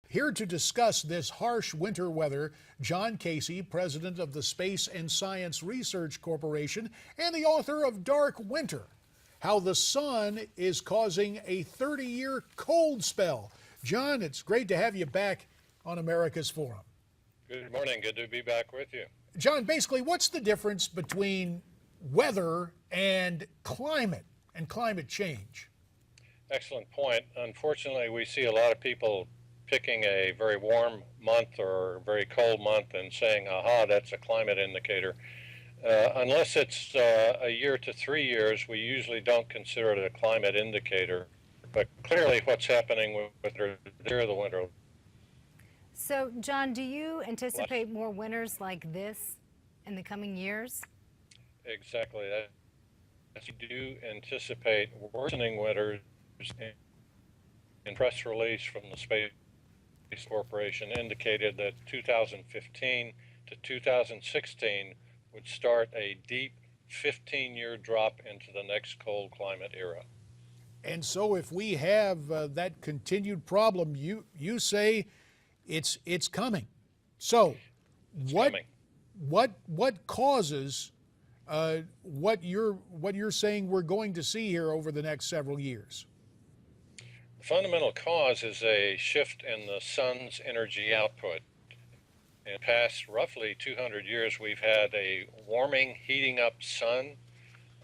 Here to discuss this harsh winter weather, John Casey, president of the Space and Science Research Corporation and the author of Dark Winter, How the Sun is Causing a 30-Year Cold Spell. John, it's great to have you back on America's Forum. Good morning. Good to be back with you. John, basically, what's the difference between weather and climate change? Excellent point. Unfortunately, we see a lot of people picking a very warm month or a very cold month and saying, aha, that's a climate indicator. Unless it's a year to 3 years, we usually don't consider it a climate indicator. But clearly what's happening with the winter. So, John, do you anticipate more winters like this in the coming years? Exactly. We do anticipate worsening winters. In press release from the Space Corporation indicated that 2015 to 2016 would start a deep 15-year drop into the next cold climate era. And so if we have that continued problem, you say it's coming. So what causes what you're saying we're going to see here over the next several years? The fundamental cause is a shift in the sun's energy output. In the past roughly 200 years, we've had a warming, heating up sun.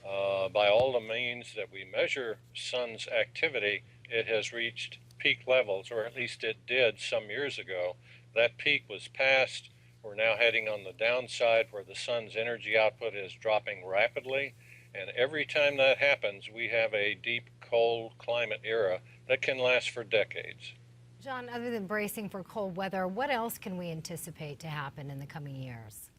By all the means that we measure sun's activity, it has reached peak levels, or at least it did some years ago. That peak was passed. We're now heading on the downside where the sun's energy output is dropping rapidly. And every time that happens, we have a deep, cold climate era that can last for decades. John, other than bracing for cold weather, what else can we anticipate to happen in the coming years?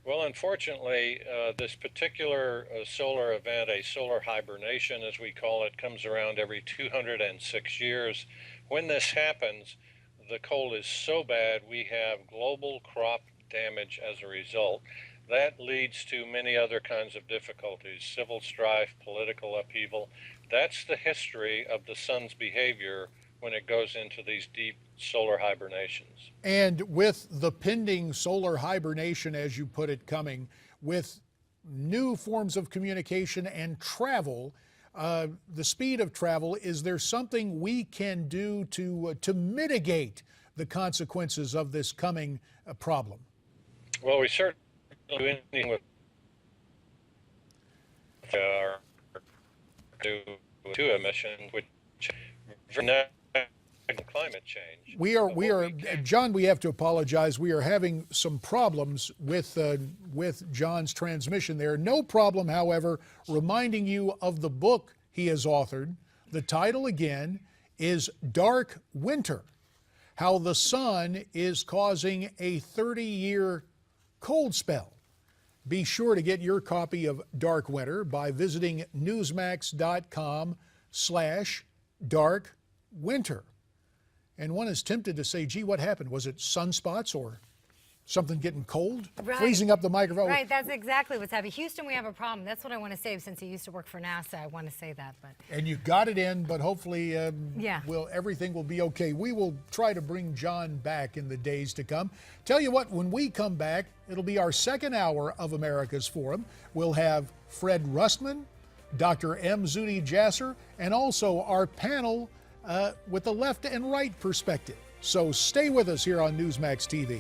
Well, unfortunately, this particular solar event, a solar hibernation as we call it, comes around every 206 years. When this happens, the cold is so bad we have global crop damage as a result. That leads to many other kinds of difficulties, civil strife, political upheaval. That's the history of the sun's behavior when it goes into these deep solar hibernations. And with the pending solar hibernation, as you put it, coming, with new forms of communication and travel, the speed of travel, is there something we can do to mitigate the consequences of this coming problem? Well, we certainly do anything with our CO2 emissions, which climate change. We are, John, we have to apologize. We are having some problems with John's transmission there. No problem, however, reminding you of the book he has authored. The title again is Dark Winter, How the Sun is Causing a 30-Year Cold Spell. Be sure to get your copy of Dark Winter by visiting newsmax.com/darkwinter. And one is tempted to say, gee, what happened? Was it sunspots or something getting cold? Right. Freezing up the microphone? Right, that's exactly what's happening. Houston, we have a problem. That's what I want to say. Since he used to work for NASA, I want to say that. But And you got it in, but hopefully yeah, everything will be okay. We will try to bring John back in the days to come. Tell you what, when we come back, it'll be our second hour of America's Forum. We'll have Fred Rustman, Dr. M. Zuhdi Jasser, and also our panel with the left and right perspective. So stay with us here on Newsmax TV.